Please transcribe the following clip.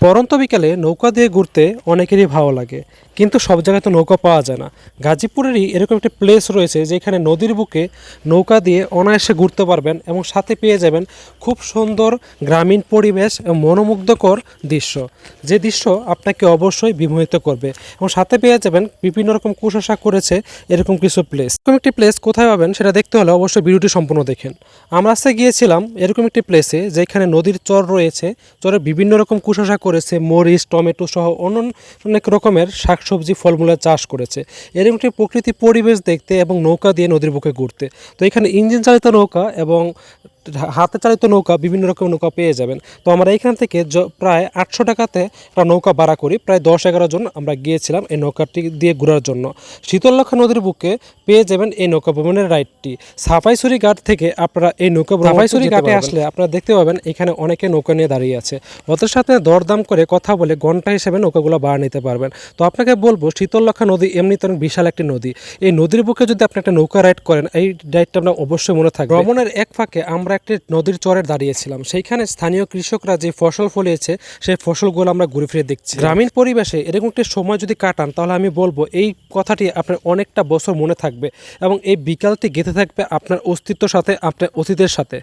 পড়ন্ত বিকালে নৌকা দিয়ে ঘুরতে অনেকেরই ভালো লাগে, কিন্তু সব জায়গায় তো নৌকা পাওয়া যায় না। গাজীপুরেরই এরকম একটা প্লেস রয়েছে যেখানে নদীর বুকে নৌকা দিয়ে অনায়াসে ঘুরতে পারবেন এবং সাথে পেয়ে যাবেন খুব সুন্দর গ্রামীণ পরিবেশ এবং মনোমুগ্ধকর দৃশ্য, যে দৃশ্য আপনাকে অবশ্যই বিমোহিত করবে। এবং সাথে পেয়ে যাবেন বিভিন্ন রকম কুশাসা করেছে এরকম কিছু প্লেস। এরকম একটি প্লেস কোথায় পাবেন সেটা দেখতে হলে অবশ্যই ভিডিওটি সম্পূর্ণ দেখেন। আমরা আজকে গিয়েছিলাম এরকম একটি প্লেসে যেখানে নদীর চর রয়েছে, চরে বিভিন্ন রকম কুশাসা করেছে, মরিচ, টমেটো সহ অনেক রকমের শাকসবজি, ফলমূলের চাষ করেছে। এরকম একটি প্রকৃতি পরিবেশ দেখতে এবং নৌকা দিয়ে নদীর বুকে ঘুরতে। তো এখানে ইঞ্জিন চালিত নৌকা এবং হাতে চালিত নৌকা, বিভিন্ন রকম নৌকা পেয়ে যাবেন। তো আমরা এখান থেকে প্রায় 800 টাকাতে একটা নৌকা ভাড়া করি, প্রায় 10-11 জন আমরা গিয়েছিলাম এই নৌকাটি দিয়ে ঘোরার জন্য। শীতললক্ষা নদীর বুকে পেয়ে যাবেন এই নৌকা ভ্রমণের রাইডটি। সাফাইছড়ি ঘাট থেকে আপনারা এই নৌকা সাফাইছড়ি ঘাটে আসলে আপনারা দেখতে পাবেন এখানে অনেকে নৌকা নিয়ে দাঁড়িয়ে আছে। ওদের সাথে দরদাম করে কথা বলে ঘন্টা হিসেবে নৌকাগুলো ভাড়া নিতে পারবেন। তো আপনাকে বলবো, শীতললক্ষা নদী এমনিতে অনেক বিশাল একটি নদী। এই নদীর বুকে যদি আপনি একটা নৌকা রাইড করেন, এই রাইডটা আপনার অবশ্যই মনে থাকবে। ভ্রমণের এক ফাঁকে আমরা একটি নদীর চরে দাঁড়িয়েছিলাম, সেইখানে স্থানীয় কৃষকরা যে ফসল ফলিয়েছে সেই ফসলগুলো আমরা ঘুরে ফিরে দেখছি। গ্রামীণ পরিবেশে এরকম একটি সময় যদি কাটান, তাহলে আমি বলবো এই কথাটি আপনার অনেকটা বছর মনে থাকবে এবং এই বিকালটি গেঁথে থাকবে আপনার অস্তিত্বের সাথে, আপনার অতীতের সাথে।